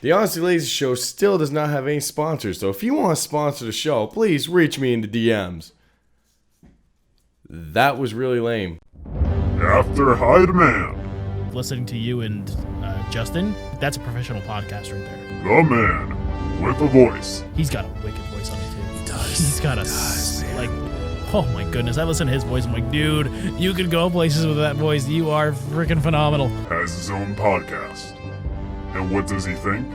The Honestly Lazy Show still does not have any sponsors, so if you want to sponsor the show, please reach me in the DMs. That was really lame. After high demand. Listening to you and Justin, that's a professional podcast right there. The man with a voice. He's got a wicked voice on it too. He does. He's got oh my goodness. I listen to his voice. I'm like, dude, you can go places with that voice. You are freaking phenomenal. Has his own podcast. And what does he think?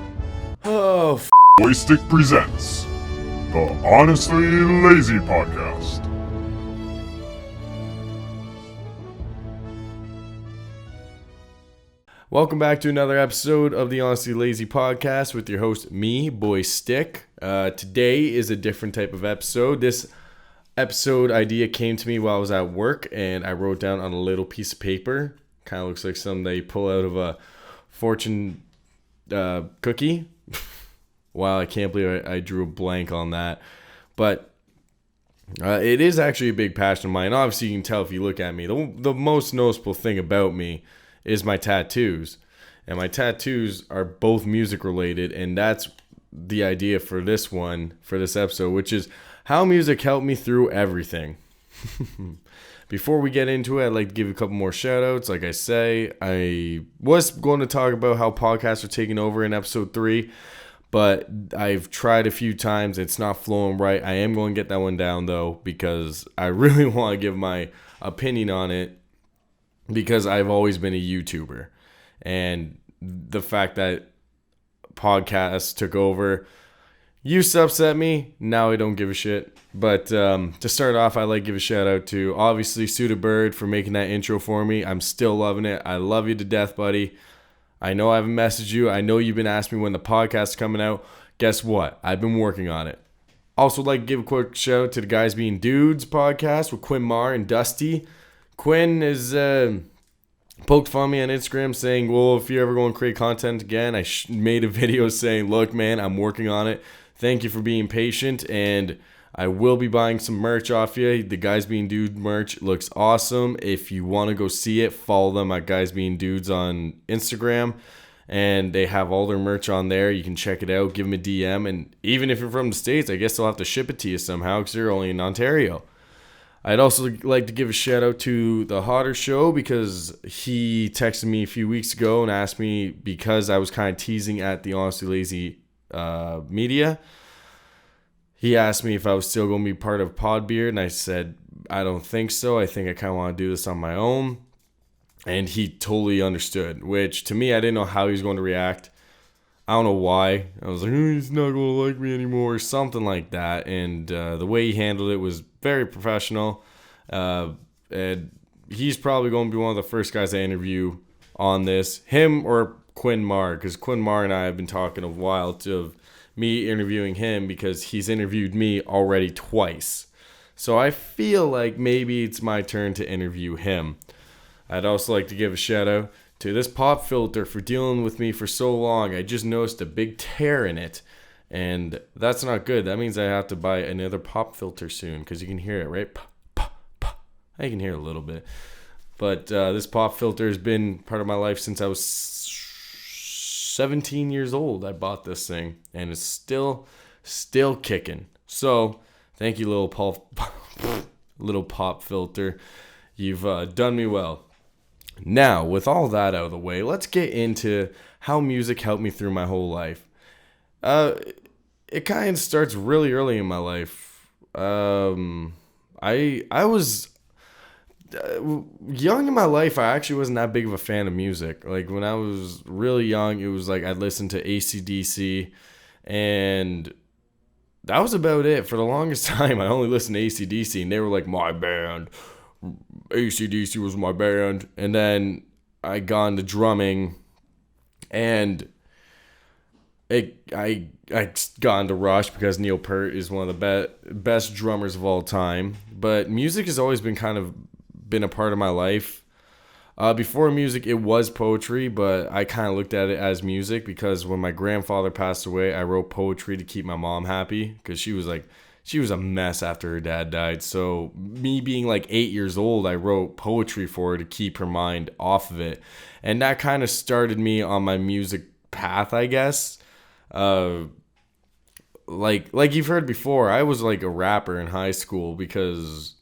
Oh, BoyStick presents the Honestly Lazy Podcast. Welcome back to another episode of the Honestly Lazy Podcast with your host, me, BoyStick. Today is a different type of episode. This episode idea came to me while I was at work, and I wrote down on a little piece of paper. Kind of looks like something that you pull out of a fortune cookie. Wow, I can't believe I drew a blank on that. But it is actually a big passion of mine. Obviously, you can tell if you look at me. The most noticeable thing about me is my tattoos. And my tattoos are both music related, and that's the idea for this episode, which is how music helped me through everything. Before we get into it, I'd like to give you a couple more shout outs. Like I say, I was going to talk about how podcasts are taking over in episode 3, but I've tried a few times. It's not flowing right. I am going to get that one down though, because I really want to give my opinion on it, because I've always been a YouTuber, and the fact that podcasts took over used to upset me. Now I don't give a shit. But to start off, I'd like to give a shout out to obviously Suda Bird for making that intro for me. I'm still loving it. I love you to death, buddy. I know I haven't messaged you. I know you've been asking me when the podcast is coming out. Guess what? I've been working on it. Also like to give a quick shout out to the Guys Being Dudes podcast with Quinn Marr and Dusty. Quinn is poked fun at me on Instagram saying, well, if you're ever going to create content again, I made a video saying, look, man, I'm working on it. Thank you for being patient, and I will be buying some merch off you. The Guys Being Dude merch looks awesome. If you want to go see it, follow them at Guys Being Dudes on Instagram, and they have all their merch on there. You can check it out, give them a DM, and even if you're from the States, I guess they'll have to ship it to you somehow because you're only in Ontario. I'd also like to give a shout out to the Hotter Show, because he texted me a few weeks ago and asked me, because I was kind of teasing at the Honestly Lazy media. He asked me if I was still going to be part of Podbeard, and I said, I don't think so. I think I kind of want to do this on my own. And he totally understood, which to me, I didn't know how he was going to react. I don't know why. I was like, he's not going to like me anymore, or something like that. And the way he handled it was very professional. And he's probably going to be one of the first guys I interview on this. Him or Quinn Marr, because Quinn Marr and I have been talking a while of me interviewing him, because he's interviewed me already twice. So I feel like maybe it's my turn to interview him. I'd also like to give a shout out to this pop filter for dealing with me for so long. I just noticed a big tear in it, and that's not good. That means I have to buy another pop filter soon, because you can hear it, right? I can hear it a little bit. But this pop filter has been part of my life since I was 17 years old. I bought this thing, and it's still kicking. So thank you, little pop filter. You've done me well. Now, with all that out of the way, let's get into how music helped me through my whole life. It kind of starts really early in my life. I was young in my life. I actually wasn't that big of a fan of music. Like when I was really young, it was like I'd listen to AC/DC, and that was about it. For the longest time, I only listened to AC/DC, and they were like my band. AC/DC was my band. And then I got into drumming, and I got into Rush because Neil Peart is one of the best drummers of all time. But music has always been a part of my life. Before music, it was poetry, but I kind of looked at it as music, because when my grandfather passed away, I wrote poetry to keep my mom happy, because she was a mess after her dad died. So me being like 8 years old, I wrote poetry for her to keep her mind off of it. And that kind of started me on my music path, I guess. Like you've heard before, I was like a rapper in high school because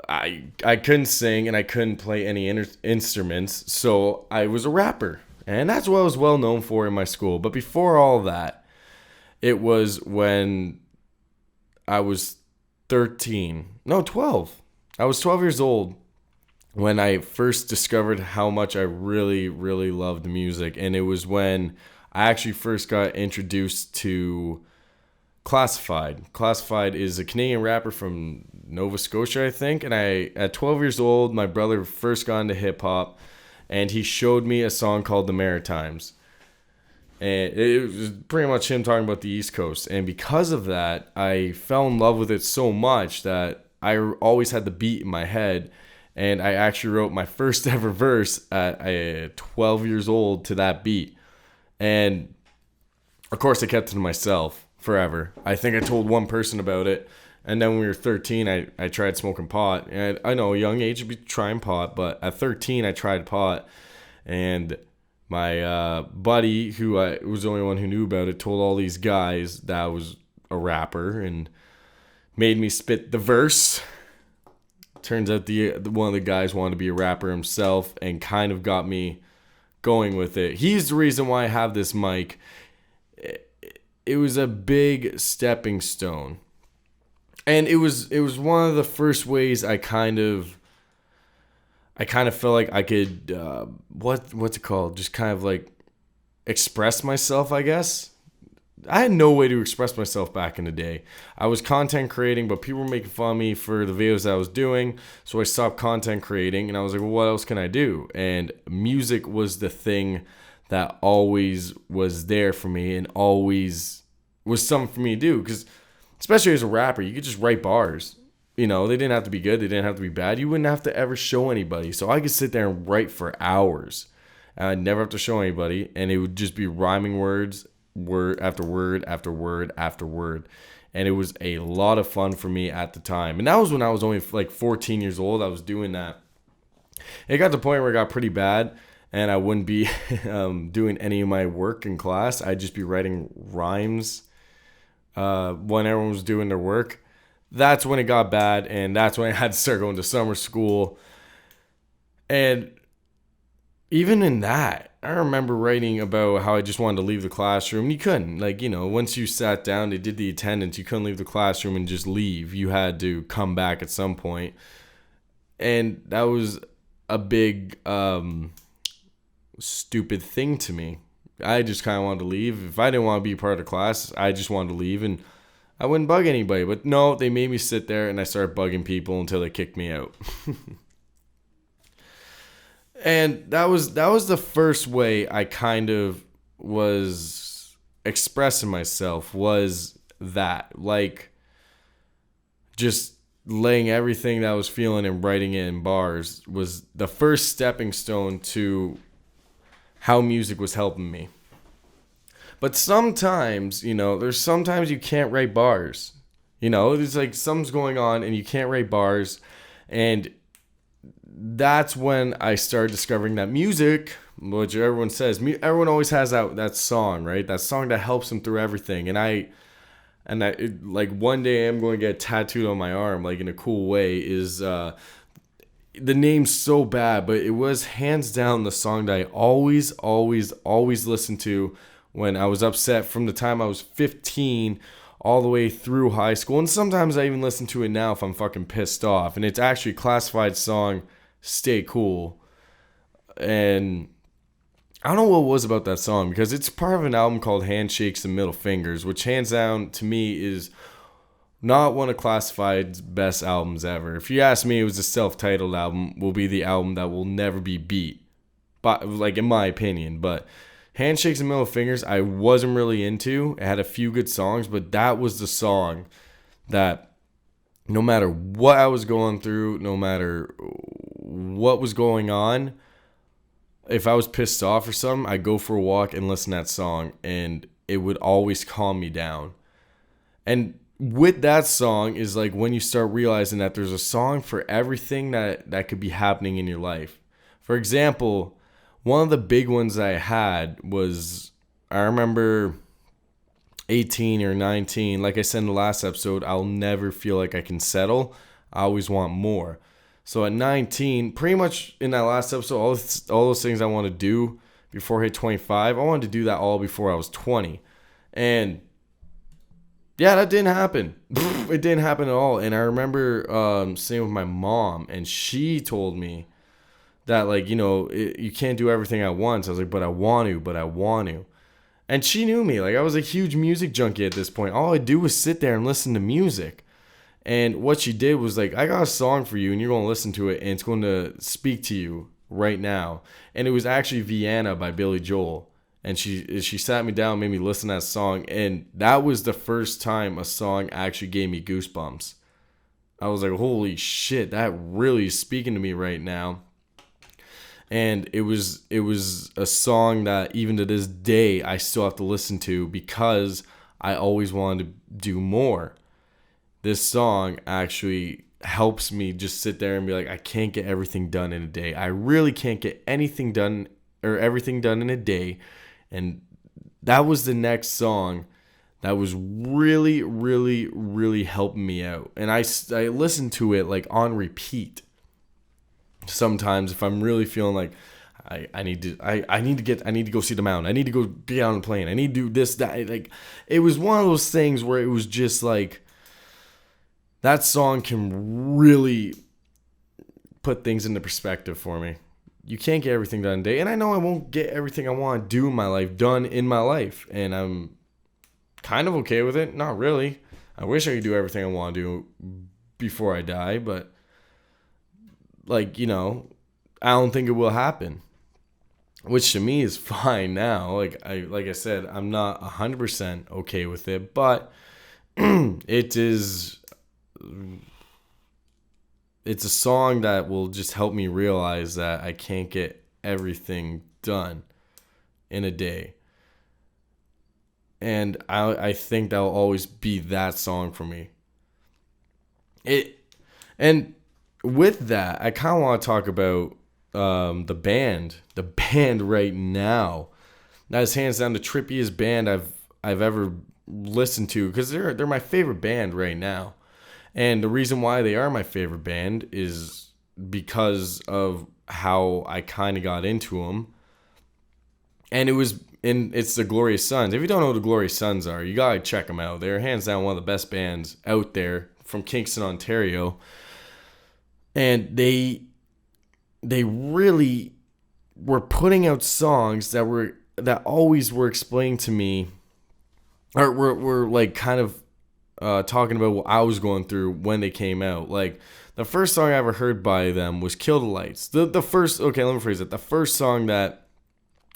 I couldn't sing and I couldn't play any instruments, so I was a rapper. And that's what I was well known for in my school. But before all that, it was when I was 12. I was 12 years old when I first discovered how much I really, really loved music. And it was when I actually first got introduced to Classified. Classified is a Canadian rapper from Nova Scotia, I think. And at 12 years old, my brother first got into hip hop, and he showed me a song called The Maritimes. And it was pretty much him talking about the East Coast. And because of that, I fell in love with it so much that I always had the beat in my head. And I actually wrote my first ever verse at 12 years old to that beat. And of course, I kept it to myself forever. I think I told one person about it. And then when we were 13, I tried smoking pot. And I know, young age to be trying pot, but at 13, I tried pot. And my buddy, who was the only one who knew about it, told all these guys that I was a rapper and made me spit the verse. Turns out one of the guys wanted to be a rapper himself and kind of got me going with it. He's the reason why I have this mic. It was a big stepping stone. And it was one of the first ways I kind of felt like I could what's it called? Just kind of like express myself, I guess. I had no way to express myself back in the day. I was content creating, but people were making fun of me for the videos that I was doing. So I stopped content creating, and I was like, well, what else can I do? And music was the thing that always was there for me and always was something for me to do. Because especially as a rapper, you could just write bars. You know, they didn't have to be good. They didn't have to be bad. You wouldn't have to ever show anybody. So I could sit there and write for hours. And I'd never have to show anybody. And it would just be rhyming words, word after word after word after word. And it was a lot of fun for me at the time. And that was when I was only like 14 years old. I was doing that. It got to the point where it got pretty bad. And I wouldn't be doing any of my work in class. I'd just be writing rhymes when everyone was doing their work. That's when it got bad, and that's when I had to start going to summer school. And even in that, I remember writing about how I just wanted to leave the classroom. You couldn't. Like, you know, once you sat down, they did the attendance. You couldn't leave the classroom and just leave. You had to come back at some point. And that was a big stupid thing to me. I just kind of wanted to leave. If I didn't want to be part of the class, I just wanted to leave, and I wouldn't bug anybody. But no, they made me sit there, and I started bugging people until they kicked me out. And that was the first way I kind of was expressing myself, was that, like, just laying everything that I was feeling and writing it in bars was the first stepping stone to how music was helping me. But sometimes, you know, sometimes you can't write bars. You know, there's like something's going on and you can't write bars. And that's when I started discovering that music, which everyone says, everyone always has that song, right? That song that helps them through everything. And I like one day I'm going to get tattooed on my arm, like in a cool way, is the name's so bad, but it was hands down the song that I always listened to when I was upset, from the time I was 15 all the way through high school. And sometimes I even listen to it now if I'm fucking pissed off. And it's actually a Classified song, Stay Cool. And I don't know what it was about that song, because it's part of an album called Handshakes and Middle Fingers, which hands down to me is not one of Classified's best albums ever. If you ask me, it was a self-titled album, will be the album that will never be beat, but like in my opinion. But Handshakes and Middle Fingers, I wasn't really into. It had a few good songs, but that was the song that no matter what I was going through, no matter what was going on, if I was pissed off or something, I'd go for a walk and listen to that song, and it would always calm me down. And with that song is like when you start realizing that there's a song for everything that could be happening in your life. For example, one of the big ones I had was I remember 18 or 19, like I said in the last episode, I'll never feel like I can settle. I always want more. So at 19, pretty much in that last episode, all those things I want to do before I hit 25, I wanted to do that all before I was 20. And yeah, that didn't happen. It didn't happen at all. And I remember sitting with my mom, and she told me that, like, you can't do everything at once. I was like, but I want to. And she knew me. Like, I was a huge music junkie at this point. All I do was sit there and listen to music. And what she did was like, I got a song for you, and you're going to listen to it, and it's going to speak to you right now. And it was actually Vienna by Billy Joel. And she sat me down, made me listen to that song. And that was the first time a song actually gave me goosebumps. I was like, holy shit, that really is speaking to me right now. And it was a song that even to this day I still have to listen to because I always wanted to do more. This song actually helps me just sit there and be like, I can't get everything done in a day. I really can't get anything done or everything done in a day. And that was the next song that was really, really, really helping me out. And I listened to it like on repeat. Sometimes if I'm really feeling like I need to go see the mountain. I need to go be on a plane. I need to do this, that. Like, it was one of those things where it was just like, that song can really put things into perspective for me. You can't get everything done in a day. And I know I won't get everything I want to do in my life done in my life. And I'm kind of okay with it. Not really. I wish I could do everything I want to do before I die. But, like, I don't think it will happen. Which to me is fine now. Like I said, I'm not 100% okay with it. But it's a song that will just help me realize that I can't get everything done in a day. And I think that'll always be that song for me. And with that, I kind of want to talk about the band right now. That is hands down the trippiest band I've ever listened to, because they're my favorite band right now. And the reason why they are my favorite band is because of how I kind of got into them. And it's the Glorious Sons. If you don't know who the Glorious Sons are, you gotta check them out. They're hands down one of the best bands out there from Kingston, Ontario. And they really were putting out songs that always were explaining to me, or were like kind of talking about what I was going through when they came out. Like, the first song I ever heard by them was Kill the Lights. The first song that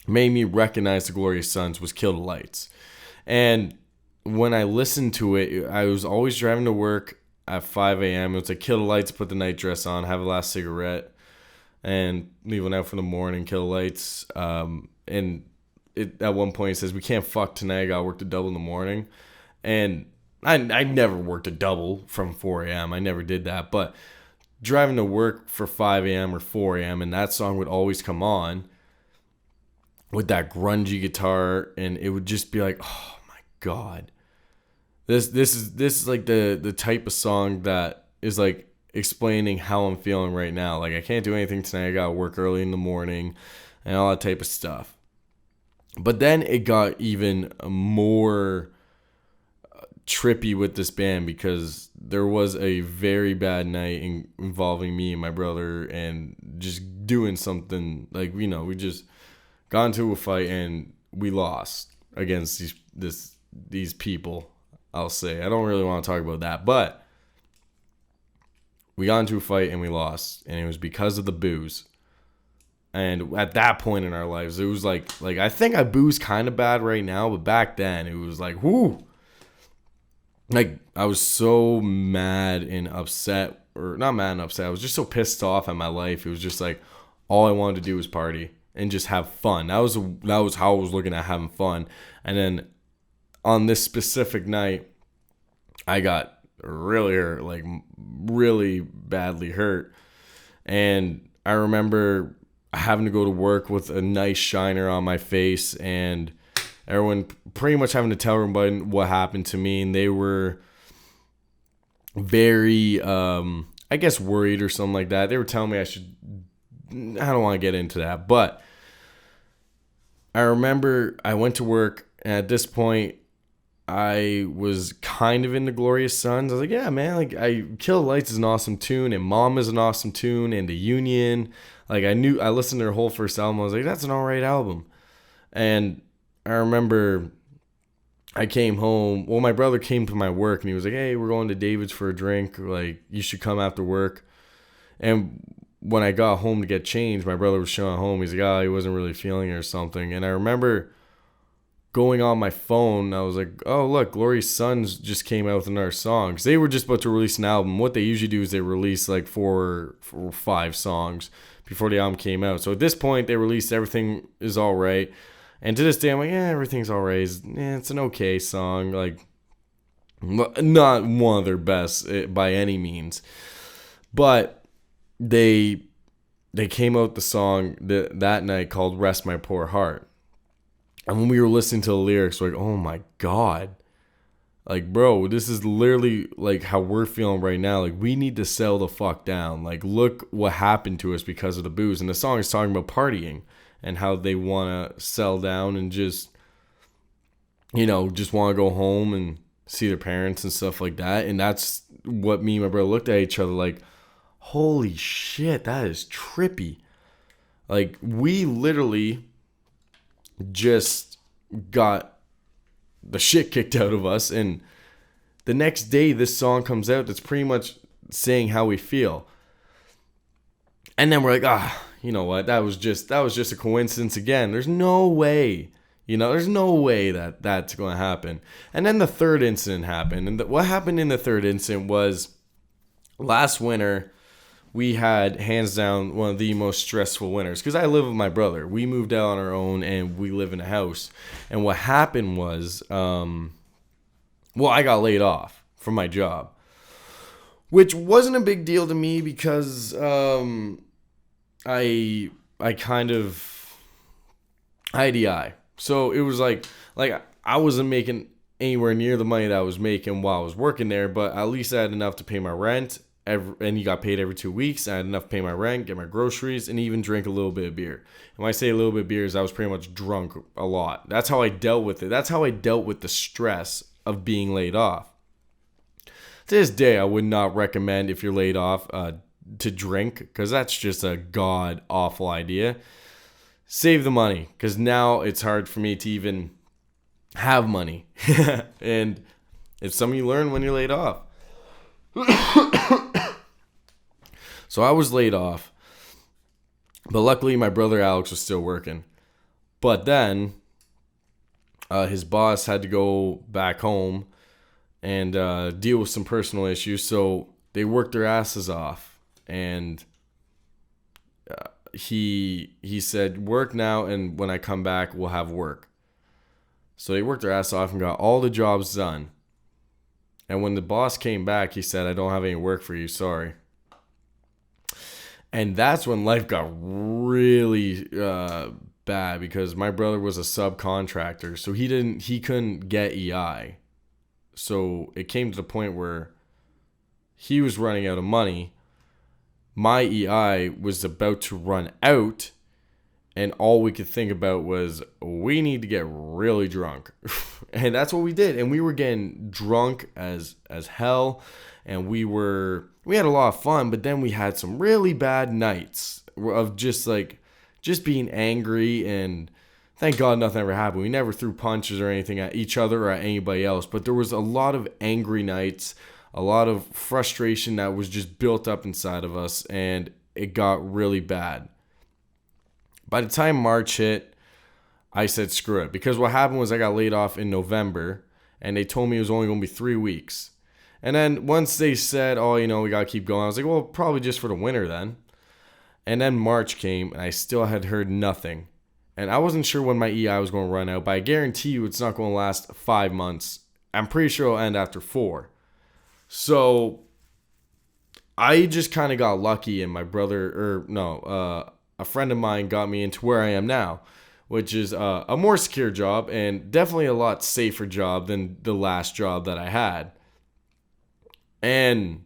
made me recognize the Glorious Sons was Kill the Lights. And when I listened to it, I was always driving to work at 5 a.m. It was like, kill the lights, put the night dress on, have a last cigarette, and leaving out for the morning, kill the lights. And at one point it says, we can't fuck tonight, I gotta work the double in the morning. And I never worked a double from 4 a.m. I never did that. But driving to work for 5 a.m. or 4 a.m. and that song would always come on with that grungy guitar, and it would just be like, oh my God. This is like the type of song that is like explaining how I'm feeling right now. Like, I can't do anything tonight, I gotta work early in the morning and all that type of stuff. But then it got even more trippy with this band, because there was a very bad night involving me and my brother, and just doing something like, we just got into a fight and we lost against these people. I'll say, I don't really want to talk about that, but we got into a fight and we lost, and it was because of the booze. And at that point in our lives, it was like I think I booze kind of bad right now, but back then it was like, whoo. Like, I was so mad and upset, or not mad and upset, I was just so pissed off at my life. It was just like, all I wanted to do was party and just have fun. That was how I was looking at having fun. And then on this specific night, I got really hurt, like really badly hurt. And I remember having to go to work with a nice shiner on my face, and everyone pretty much having to tell everybody what happened to me, and they were very, I guess, worried or something like that. They were telling me I don't want to get into that, but I remember I went to work, and at this point, I was kind of into Glorious Sons. I was like, yeah, man, like, Kill the Lights is an awesome tune, and Mom is an awesome tune, and The Union. Like, I listened to their whole first album. I was like, that's an alright album. And I remember I came home. Well, my brother came to my work, and he was like, hey, we're going to David's for a drink. Like, you should come after work. And when I got home to get changed, my brother was showing home. He's like, oh, he wasn't really feeling it or something. And I remember going on my phone, I was like, oh, look, Glorious Sons just came out with another song. Because they were just about to release an album. What they usually do is they release like 4 or 5 songs before the album came out. So at this point, they released Everything Is Alright. And to this day, I'm like, yeah, Everything's Alright. It's an okay song. Like, not one of their best by any means. But they came out with the song that night called Rest My Poor Heart. And when we were listening to the lyrics, we're like, oh my God. Like, bro, this is literally like how we're feeling right now. Like, we need to settle the fuck down. Like, look what happened to us because of the booze. And the song is talking about partying and how they want to settle down and just want to go home and see their parents and stuff like that. And that's what me and my brother looked at each other like, holy shit, that is trippy. Like, we literally just got the shit kicked out of us, and the next day this song comes out that's pretty much saying how we feel. And then we're like, you know what, that was just a coincidence again. There's no way, there's no way that that's going to happen. And then the third incident happened, and what happened in the third incident was last winter we had, hands down, one of the most stressful winters. Because I live with my brother. We moved out on our own, and we live in a house. And what happened was, I got laid off from my job. Which wasn't a big deal to me because I had the eye. So it was like I wasn't making anywhere near the money that I was making while I was working there. But at least I had enough to pay my rent. And you got paid every 2 weeks. I had enough to pay my rent, get my groceries, and even drink a little bit of beer. And when I say a little bit of beer, is I was pretty much drunk a lot. That's how I dealt with it. That's how I dealt with the stress of being laid off. To this day, I would not recommend, if you're laid off, to drink, because that's just a god-awful idea. Save the money, because now it's hard for me to even have money. And it's something you learn when you're laid off. So I was laid off, but luckily my brother Alex was still working. But then his boss had to go back home and deal with some personal issues, so they worked their asses off. And he said, work now, and when I come back, we'll have work. So they worked their ass off and got all the jobs done. And when the boss came back, he said, I don't have any work for you, sorry. And that's when life got really bad, because my brother was a subcontractor, so he couldn't get EI. So it came to the point where he was running out of money. My EI was about to run out, and all we could think about was, we need to get really drunk. And that's what we did. And we were getting drunk as hell. And we had a lot of fun, but then we had some really bad nights of just being angry, and thank God nothing ever happened. We never threw punches or anything at each other or at anybody else, but there was a lot of angry nights, a lot of frustration that was just built up inside of us, and it got really bad. By the time March hit, I said screw it, because what happened was I got laid off in November, and they told me it was only going to be 3 weeks. And then once they said, oh, we got to keep going, I was like, well, probably just for the winter then. And then March came, and I still had heard nothing. And I wasn't sure when my EI was going to run out, but I guarantee you it's not going to last 5 months. I'm pretty sure it'll end after 4. So I just kind of got lucky, and my brother, a friend of mine got me into where I am now, which is a more secure job and definitely a lot safer job than the last job that I had. And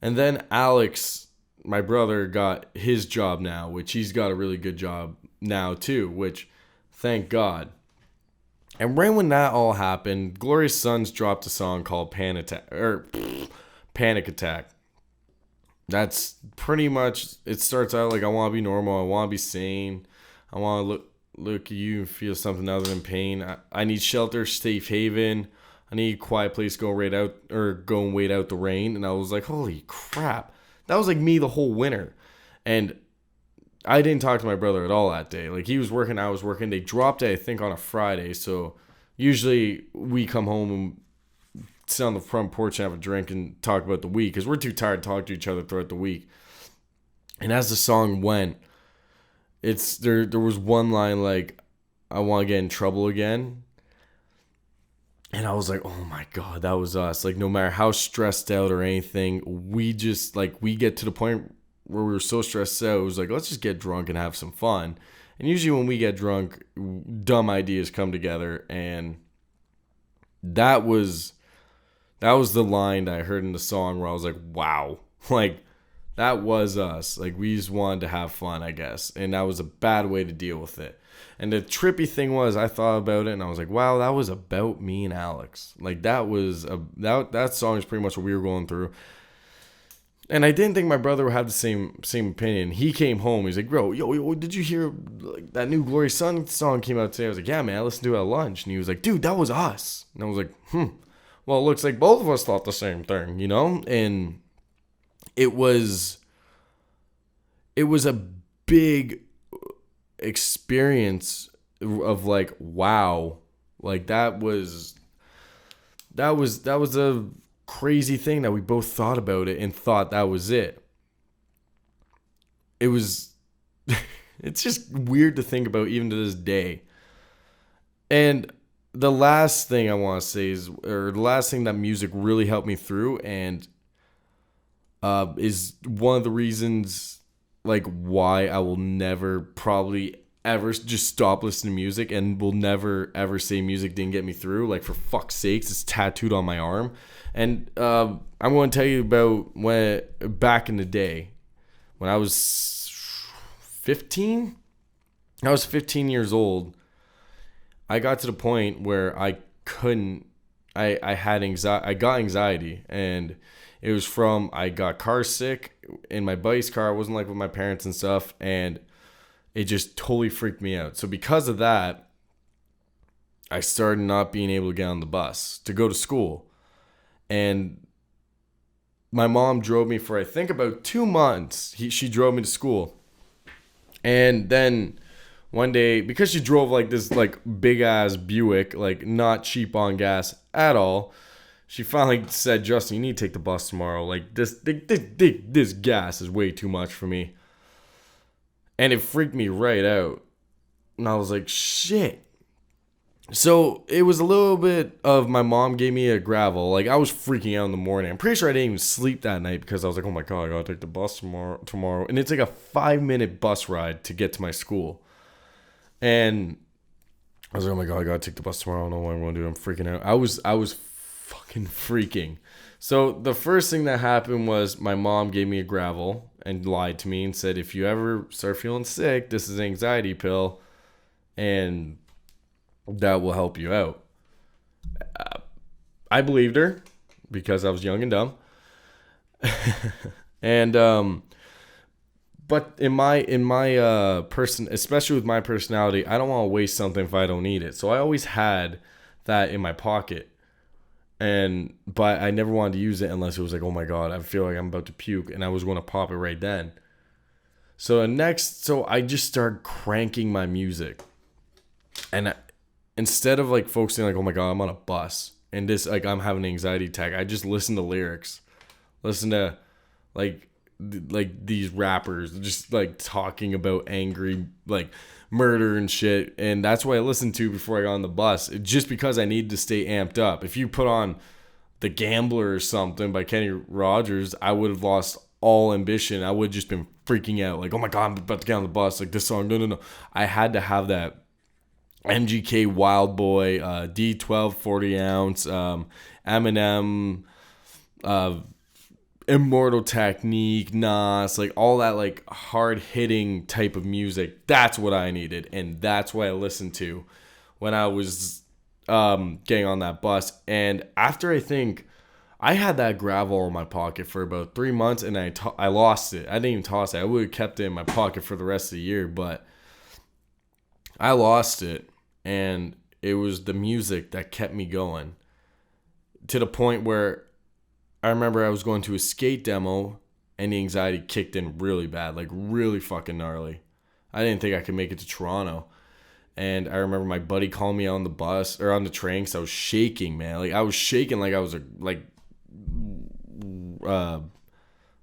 then Alex, my brother, got his job now, which he's got a really good job now too, which thank God. And right when that all happened, Glorious Sons dropped a song called Panic Attack. That's pretty much, it starts out like, I want to be normal, I want to be sane, I want to look at you and feel something other than pain. I need shelter, safe haven. I need a quiet place to go wait out the rain. And I was like, holy crap. That was like me the whole winter. And I didn't talk to my brother at all that day. Like, he was working, I was working. They dropped it, I think, on a Friday. So usually we come home and sit on the front porch and have a drink and talk about the week, because we're too tired to talk to each other throughout the week. And as the song went, there was one line like, I want to get in trouble again. And I was like, oh my God, that was us. Like, no matter how stressed out or anything, we just, like, we get to the point where we were so stressed out, it was like, let's just get drunk and have some fun. And usually when we get drunk, dumb ideas come together. And that was the line that I heard in the song where I was like, wow, like, that was us. Like, we just wanted to have fun, I guess. And that was a bad way to deal with it. And the trippy thing was, I thought about it and I was like, wow, that was about me and Alex. Like, that song is pretty much what we were going through. And I didn't think my brother would have the same opinion. He came home. He's like, bro, yo, did you hear, like, that new Glorious Sun song came out today? I was like, yeah, man, I listened to it at lunch. And he was like, dude, that was us. And I was like, well, it looks like both of us thought the same thing, you know? And it was a big experience of like, wow, like that was a crazy thing that we both thought about it and thought that was it. It was it's just weird to think about even to this day. And the last thing I want to say the last thing that music really helped me through and is one of the reasons like why I will never probably ever just stop listening to music and will never ever say music didn't get me through. Like, for fuck's sakes, it's tattooed on my arm. And I'm going to tell you about when back in the day when I was 15. I was 15 years old. I got to the point where I got anxiety, and it was from, I got car sick in my buddy's car. I wasn't like with my parents and stuff, and it just totally freaked me out. So because of that, I started not being able to get on the bus to go to school. And my mom drove me for, I think, about 2 months. She drove me to school. And then one day, because she drove like this like big ass Buick, like not cheap on gas at all, she finally said, Justin, you need to take the bus tomorrow. Like, this gas is way too much for me. And it freaked me right out. And I was like, shit. So it was a little bit of, my mom gave me a gravel. Like, I was freaking out in the morning. I'm pretty sure I didn't even sleep that night because I was like, oh my God, I gotta take the bus tomorrow. And it's like a 5-minute bus ride to get to my school. And I was like, oh my God, I gotta take the bus tomorrow. I don't know what I'm gonna do. I'm freaking out. I was fucking freaking. So the first thing that happened was my mom gave me a gravel and lied to me and said, if you ever start feeling sick, this is an anxiety pill and that will help you out. I believed her because I was young and dumb. And but in my person, especially with my personality, I don't want to waste something if I don't need it. So I always had that in my pocket. But I never wanted to use it unless it was like, oh my God, I feel like I'm about to puke, and I was going to pop it right then. So I just started cranking my music, and instead of like focusing like, oh my God, I'm on a bus and this, like, I'm having an anxiety attack, I just listen to lyrics, listen to like these rappers just like talking about angry like murder and shit, and that's what I listened to before I got on the bus, just because I needed to stay amped up. If you put on The Gambler or something by Kenny Rogers, I would have lost all ambition. I would have just been freaking out. Like, oh my God, I'm about to get on the bus. Like, this song, no. I had to have that MGK Wild Boy, D12 40 ounce, Eminem, Immortal Technique, Nas, like all that like hard hitting type of music. That's what I needed, and that's what I listened to when I was getting on that bus. And after I had that gravel in my pocket for about 3 months, and I lost it. I didn't even toss it. I would have kept it in my pocket for the rest of the year, but I lost it, and it was the music that kept me going to the point where I remember I was going to a skate demo and the anxiety kicked in really bad, like really fucking gnarly. I didn't think I could make it to Toronto. And I remember my buddy calling me on the bus or on the train because I was shaking, man. Like I was shaking like I was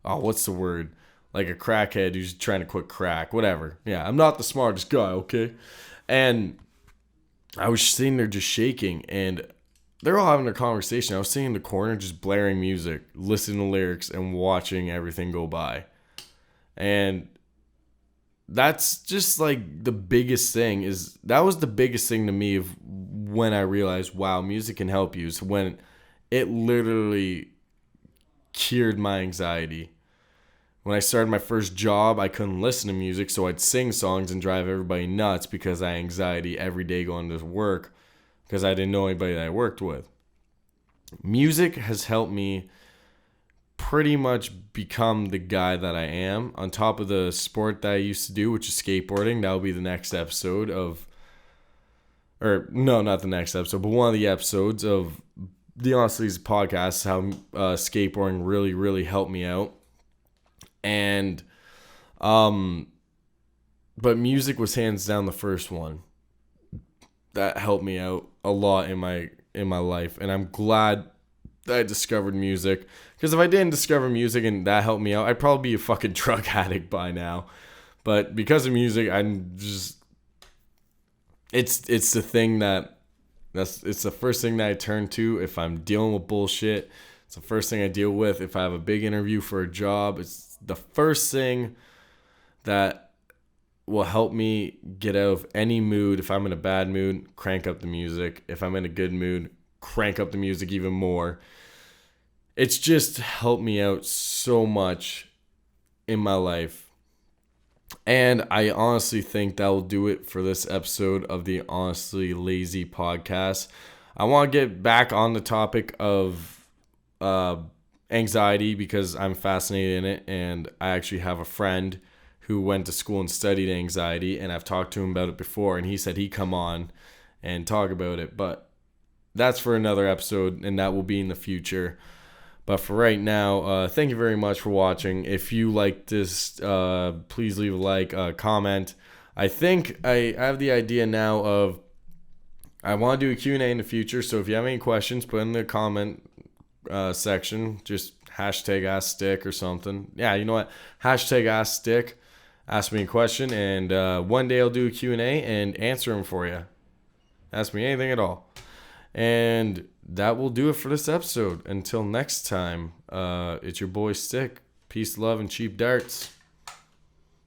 what's the word? Like a crackhead who's trying to quit crack, whatever. Yeah, I'm not the smartest guy, okay? And I was sitting there just shaking, and they're all having a conversation. I was sitting in the corner just blaring music, listening to lyrics, and watching everything go by. And that's just like the biggest thing that was the biggest thing to me of when I realized, wow, music can help you. So when it literally cured my anxiety. When I started my first job, I couldn't listen to music, so I'd sing songs and drive everybody nuts because I had anxiety every day going to work because I didn't know anybody that I worked with. Music has helped me pretty much become the guy that I am. On top of the sport that I used to do, which is skateboarding, that will be the next episode of, or no, not the next episode, but one of the episodes of the Honestly Lazy podcast, how skateboarding really, really helped me out. And, but music was hands down the first one that helped me out a lot in my life. And I'm glad that I discovered music, because if I didn't discover music and that helped me out, I'd probably be a fucking drug addict by now. But because of music, I'm just, it's the thing it's the first thing that I turn to if I'm dealing with bullshit. It's the first thing I deal with if I have a big interview for a job. It's the first thing that will help me get out of any mood. If I'm in a bad mood, crank up the music. If I'm in a good mood, crank up the music even more. It's just helped me out so much in my life. And I honestly think that will do it for this episode of the Honestly Lazy podcast. I want to get back on the topic of anxiety because I'm fascinated in it, and I actually have a friend who went to school and studied anxiety, and I've talked to him about it before, and he said he'd come on and talk about it, but that's for another episode, and that will be in the future. But for right now, thank you very much for watching. If you like this, please leave a like, comment. I think I have the idea now of I want to do a Q&A in the future, so if you have any questions, put in the comment section. Just hashtag #AskStick or something. Yeah, you know what? Hashtag #AskStick. Ask me a question, and one day I'll do a Q&A and answer them for you. Ask me anything at all. And that will do it for this episode. Until next time, it's your boy Stick. Peace, love, and cheap darts.